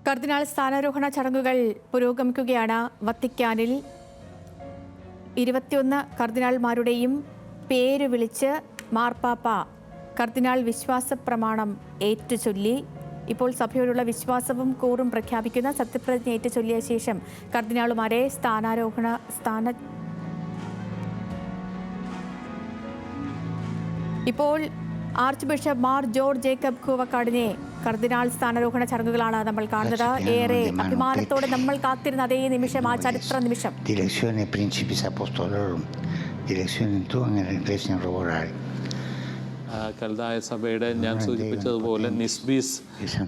കർദിനാൾ സ്ഥാനാരോഹണ ചടങ്ങുകൾ പുരോഗമിക്കുകയാണ്. വത്തിക്കാനിൽ 21 കർദിനാൾമാരുടെയും പേര് വിളിച്ച് മാർപ്പാപ്പ കർദിനാൾ വിശ്വാസ പ്രമാണം ഏറ്റുചൊല്ലി. ഇപ്പോൾ സഭയോടുള്ള വിശ്വാസവും കൂറും പ്രഖ്യാപിക്കുന്ന സത്യപ്രതിജ്ഞ ഏറ്റുചൊല്ലിയ ശേഷം കർദിനാളുമാരെ ഇപ്പോൾ archbishop Mar George Jacob കൂവക്കാടിനെ കർദിനാൾ സ്ഥാനാരോഹണ ചടങ്ങുകളാണ് നമ്മൾ കാണുന്നത്. ഏറെ അഭിമാനത്തോടെ നമ്മൾ കാത്തിരുന്ന അതേ നിമിഷം, ആ ചരിത്ര നിമിഷം. കൽദായ സഭയുടെ ഞാൻ സൂചിപ്പിച്ചതുപോലെ നിസ്ബീസ്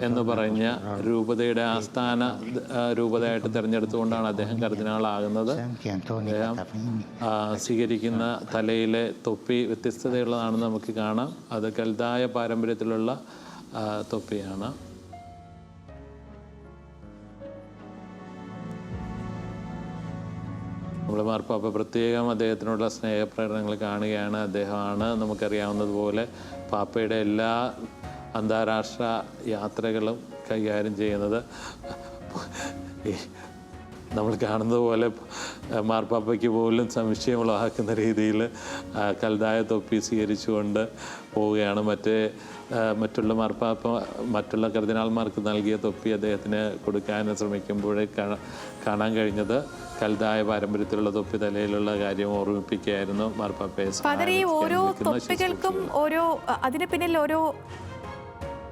എന്ന് പറഞ്ഞ രൂപതയുടെ ആസ്ഥാന രൂപതയായിട്ട് തിരഞ്ഞെടുത്തുകൊണ്ടാണ് അദ്ദേഹം കർദിനാളാകുന്നത്. അദ്ദേഹം സ്വീകരിക്കുന്ന തലയിലെ തൊപ്പി വ്യത്യസ്തതയുള്ളതാണെന്ന് നമുക്ക് കാണാം. അത് കൽദായ പാരമ്പര്യത്തിലുള്ള തൊപ്പിയാണ്. നമ്മൾ മാർപ്പാപ്പ പ്രത്യേകം അദ്ദേഹത്തിനുള്ള സ്നേഹപ്രകടനങ്ങൾ കാണുകയാണ്. അദ്ദേഹമാണ് നമുക്കറിയാവുന്നതുപോലെ പാപ്പയുടെ എല്ലാ അന്താരാഷ്ട്ര യാത്രകളും കൈകാര്യം ചെയ്യുന്നത്. നമ്മൾ കാണുന്നത് പോലെ മാർപ്പാപ്പയ്ക്ക് പോലും സംശയമുളവാക്കുന്ന രീതിയിൽ കൽദായ തൊപ്പി സ്വീകരിച്ചുകൊണ്ട് പോവുകയാണ്. മറ്റുള്ള മറ്റുള്ള കർദിനാൾമാർക്ക് നൽകിയ തൊപ്പി അദ്ദേഹത്തിന് കൊടുക്കാൻ ശ്രമിക്കുമ്പോഴേ കാണാൻ കഴിഞ്ഞത് കൽദായ പാരമ്പര്യത്തിലുള്ള തൊപ്പി തലയിലുള്ള കാര്യം ഓർമ്മിപ്പിക്കുകയായിരുന്നു മാർപ്പാപ്പയെ. ഓരോ തൊപ്പികൾക്കും അതിന് പിന്നിൽ ഓരോ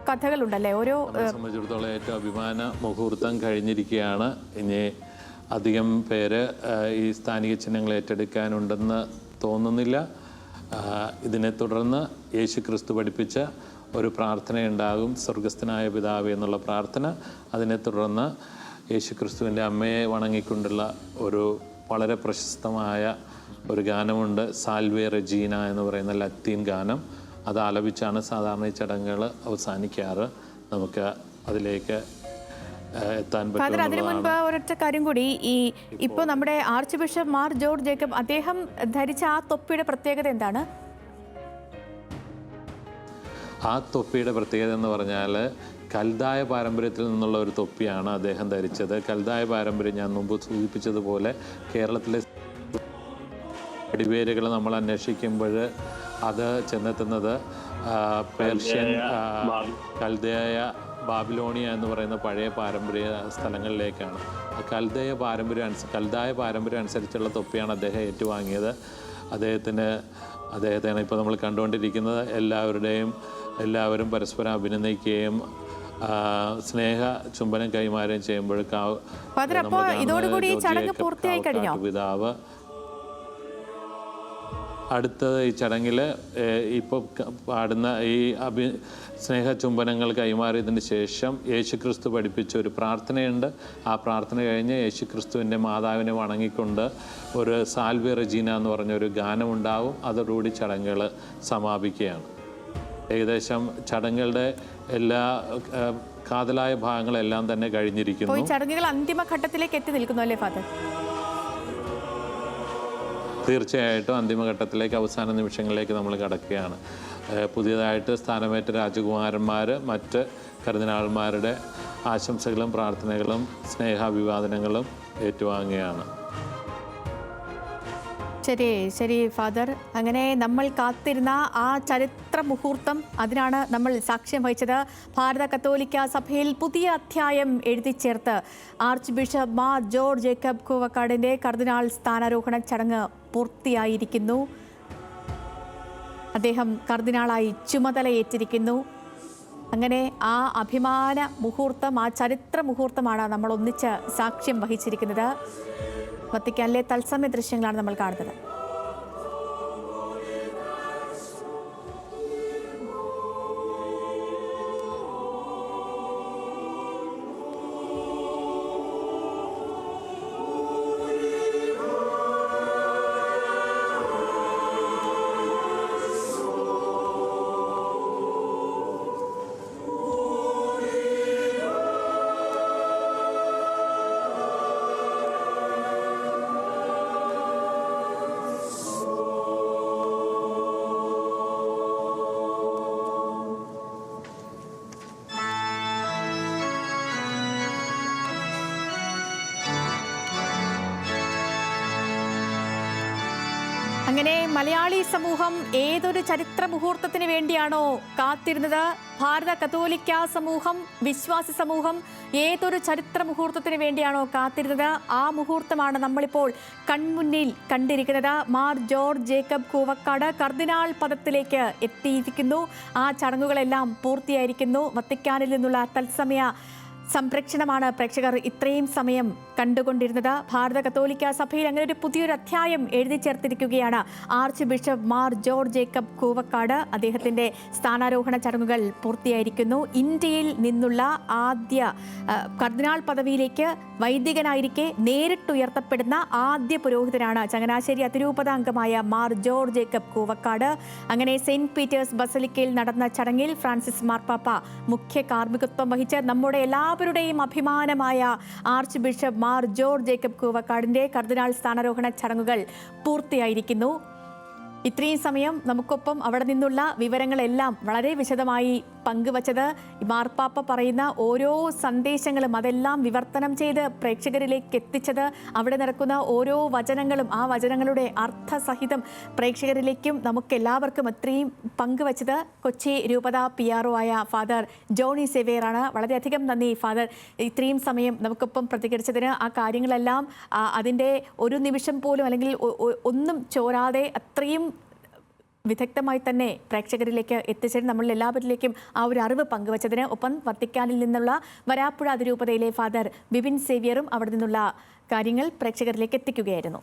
കഥകളുണ്ടല്ലേ? സംബന്ധിച്ചിടത്തോളം ഏറ്റവും അഭിമാന മുഹൂർത്തം കഴിഞ്ഞിരിക്കുകയാണ്. ഇനി അധികം പേര് ഈ സ്ഥാനിക ചിഹ്നങ്ങൾ ഏറ്റെടുക്കാനുണ്ടെന്ന് തോന്നുന്നില്ല. ഇതിനെ തുടർന്ന് യേശു ക്രിസ്തു പഠിപ്പിച്ച ഒരു പ്രാർത്ഥനയുണ്ടാകും, സ്വർഗസ്ഥനായ പിതാവേ എന്നുള്ള പ്രാർത്ഥന. അതിനെ തുടർന്ന് യേശു ക്രിസ്തുവിൻ്റെ അമ്മയെ വണങ്ങിക്കൊണ്ടുള്ള ഒരു വളരെ പ്രശസ്തമായ ഒരു ഗാനമുണ്ട്, സാൽവേ റെജീന എന്ന് പറയുന്ന ലത്തീൻ ഗാനം. അത് ആലപിച്ചാണ് സാധാരണ ഈ ചടങ്ങുകൾ അവസാനിക്കാറ്. നമുക്ക് അതിലേക്ക് എത്താൻ പറ്റും. അതിനു മുൻപ് ഒരൊറ്റ കാര്യം കൂടി, ഇപ്പോൾ നമ്മുടെ arch bishop Mar George Jacob അദ്ദേഹം ധരിച്ച ആ തൊപ്പിയുടെ പ്രത്യേകത എന്താണ്? ആ തൊപ്പിയുടെ പ്രത്യേകത എന്ന് പറഞ്ഞാൽ കൽദായ പാരമ്പര്യത്തിൽ നിന്നുള്ള ഒരു തൊപ്പിയാണ് അദ്ദേഹം ധരിച്ചത്. കൽദായ പാരമ്പര്യം ഞാൻ മുമ്പ് സൂചിപ്പിച്ചതുപോലെ കേരളത്തിലെ അടിവേരുകൾ നമ്മൾ അന്വേഷിക്കുമ്പോൾ അത് ചെന്നെത്തുന്നത് പേർഷ്യൻ, കൽദായ, ബാബിലോണിയ എന്ന് പറയുന്ന പഴയ പാരമ്പര്യ സ്ഥലങ്ങളിലേക്കാണ്. കൽദായ പാരമ്പര്യം അനുസരിച്ചുള്ള തൊപ്പിയാണ് അദ്ദേഹം ഏറ്റുവാങ്ങിയത്. അദ്ദേഹത്തെയാണ് ഇപ്പോൾ നമ്മൾ കണ്ടുകൊണ്ടിരിക്കുന്നത്. എല്ലാവരും പരസ്പരം അഭിനന്ദിക്കുകയും സ്നേഹ ചുംബനം കൈമാറുകയും ചെയ്യുമ്പോൾ പിതാവ് അടുത്തത് ഈ ചടങ്ങിൽ ഇപ്പോൾ പാടുന്ന ഈ സ്നേഹ ചുംബനങ്ങൾ കൈമാറിയതിന് ശേഷം യേശുക്രിസ്തു പഠിപ്പിച്ച ഒരു പ്രാർത്ഥനയുണ്ട്. ആ പ്രാർത്ഥന കഴിഞ്ഞ് യേശുക്രിസ്തുവിൻ്റെ മാതാവിനെ വണങ്ങിക്കൊണ്ട് ഒരു സാൽവേ റെജീന എന്ന് പറഞ്ഞൊരു ഗാനമുണ്ടാവും. അതോടുകൂടി ചടങ്ങുകൾ സമാപിക്കുകയാണ്. ഏകദേശം ചടങ്ങുകളുടെ എല്ലാ കാതലായ ഭാഗങ്ങളെല്ലാം തന്നെ കഴിഞ്ഞിരിക്കുന്നു. ചടങ്ങുകൾ അന്തിമഘട്ടത്തിലേക്ക് എത്തി നിൽക്കുന്നു അല്ലേ ഫാദർ? തീർച്ചയായിട്ടും അന്തിമഘട്ടത്തിലേക്ക്, അവസാന നിമിഷങ്ങളിലേക്ക് നമ്മൾ കടക്കുകയാണ്. പുതിയതായിട്ട് സ്ഥാനമേറ്റ രാജകുമാരന്മാർ മറ്റ് കർദിനാൾമാരുടെ ആശംസകളും പ്രാർത്ഥനകളും സ്നേഹാഭിവാദനങ്ങളും ഏറ്റുവാങ്ങുകയാണ്. ശരി ഫാദർ, അങ്ങനെ നമ്മൾ കാത്തിരുന്ന ആ ചരിത്ര മുഹൂർത്തം, അതിനാണ് നമ്മൾ സാക്ഷ്യം വഹിച്ചത്. ഭാരത കത്തോലിക്ക സഭയിൽ പുതിയ അധ്യായം എഴുതി ചേർത്ത് archbishop Mar George Jacob കൂവക്കാടിൻ്റെ കർദിനാൾ സ്ഥാനാരോഹണ ചടങ്ങ് പൂർത്തിയായിരിക്കുന്നു. അദ്ദേഹം കർദിനാളായി ചുമതലയേറ്റിരിക്കുന്നു. അങ്ങനെ ആ അഭിമാന മുഹൂർത്തം, ആ ചരിത്ര മുഹൂർത്തമാണ് നമ്മൾ ഒന്നിച്ച് സാക്ഷ്യം വഹിച്ചിരിക്കുന്നത്. വത്തിക്കാനിലെ തത്സമയ ദൃശ്യങ്ങളാണ് നമ്മൾ കാണുന്നത്. അങ്ങനെ മലയാളി സമൂഹം ഏതൊരു ചരിത്ര മുഹൂർത്തത്തിന് വേണ്ടിയാണോ കാത്തിരുന്നത്, ഭാരത കത്തോലിക്ക സമൂഹം, വിശ്വാസി സമൂഹം ഏതൊരു ചരിത്ര മുഹൂർത്തത്തിന് വേണ്ടിയാണോ കാത്തിരുന്നത്, ആ മുഹൂർത്തമാണ് നമ്മളിപ്പോൾ കൺമുന്നിൽ കണ്ടിരിക്കുന്നത്. മാർ ജോർജ് ജേക്കബ് കൂവക്കാട് കർദിനാൾ പദത്തിലേക്ക് എത്തിയിരിക്കുന്നു. ആ ചടങ്ങുകളെല്ലാം പൂർത്തിയായിരിക്കുന്നു. വത്തിക്കാനിൽ നിന്നുള്ള തത്സമയ സംപ്രേക്ഷണമാണ് പ്രേക്ഷകർ ഇത്രയും സമയം കണ്ടുകൊണ്ടിരുന്നത്. ഭാരത കത്തോലിക്ക സഭയിൽ അങ്ങനെ ഒരു പുതിയൊരു അധ്യായം എഴുതി ചേർത്തിരിക്കുകയാണ് archbishop Mar George Jacob Koovakad. അദ്ദേഹത്തിൻ്റെ സ്ഥാനാരോഹണ ചടങ്ങുകൾ പൂർത്തിയായിരിക്കുന്നു. ഇന്ത്യയിൽ നിന്നുള്ള ആദ്യ കർദിനാൾ പദവിയിലേക്ക് വൈദികനായിരിക്കെ നേരിട്ടുയർത്തപ്പെടുന്ന ആദ്യ പുരോഹിതനാണ് ചങ്ങനാശ്ശേരി അതിരൂപത അംഗമായ മാർ ജോർജ് ജേക്കബ് കൂവക്കാട്. അങ്ങനെ സെയിന്റ് പീറ്റേഴ്സ് ബസലിക്കയിൽ നടന്ന ചടങ്ങിൽ ഫ്രാൻസിസ് മാർപ്പാപ്പ മുഖ്യ കാർമ്മികത്വം വഹിച്ച് നമ്മുടെ എല്ലാവരുടെയും അഭിമാനമായ archbishop Mar George Jacob കൂവക്കാടിൻ്റെ കർദിനാൾ സ്ഥാനാരോഹണ ചടങ്ങുകൾ പൂർത്തിയായിരിക്കുന്നു. ഇത്രയും സമയം നമുക്കൊപ്പം അവിടെ നിന്നുള്ള വിവരങ്ങളെല്ലാം വളരെ വിശദമായി പങ്കുവച്ചത്, മാർപ്പാപ്പ പറയുന്ന ഓരോ സന്ദേശങ്ങളും അതെല്ലാം വിവർത്തനം ചെയ്ത് പ്രേക്ഷകരിലേക്ക് എത്തിച്ചത്, അവിടെ നടക്കുന്ന ഓരോ വചനങ്ങളും ആ വചനങ്ങളുടെ അർത്ഥസഹിതം പ്രേക്ഷകരിലേക്കും നമുക്കെല്ലാവർക്കും അത്രയും പങ്കുവച്ചത് കൊച്ചി രൂപത PRO ആയ ഫാദർ ജോണി സേവ്യറാണ്. വളരെയധികം നന്ദി ഫാദർ, ഇത്രയും സമയം നമുക്കൊപ്പം പ്രതികരിച്ചതിന്. ആ കാര്യങ്ങളെല്ലാം അതിൻ്റെ ഒരു നിമിഷം പോലും അല്ലെങ്കിൽ ഒന്നും ചോരാതെ അത്രയും വിദഗ്ധമായി തന്നെ പ്രേക്ഷകരിലേക്ക് എത്തിച്ചതിന് നമ്മൾ എല്ലാവരിലേക്കും ആ ഒരു അറിവ് പങ്കുവച്ചതിന്, ഒപ്പം വത്തിക്കാനിൽ നിന്നുള്ള വരാപ്പുഴ അതിരൂപതയിലെ ഫാദർ ബിബിൻ സേവ്യറും അവിടെ നിന്നുള്ള കാര്യങ്ങൾ പ്രേക്ഷകരിലേക്ക് എത്തിക്കുകയായിരുന്നു.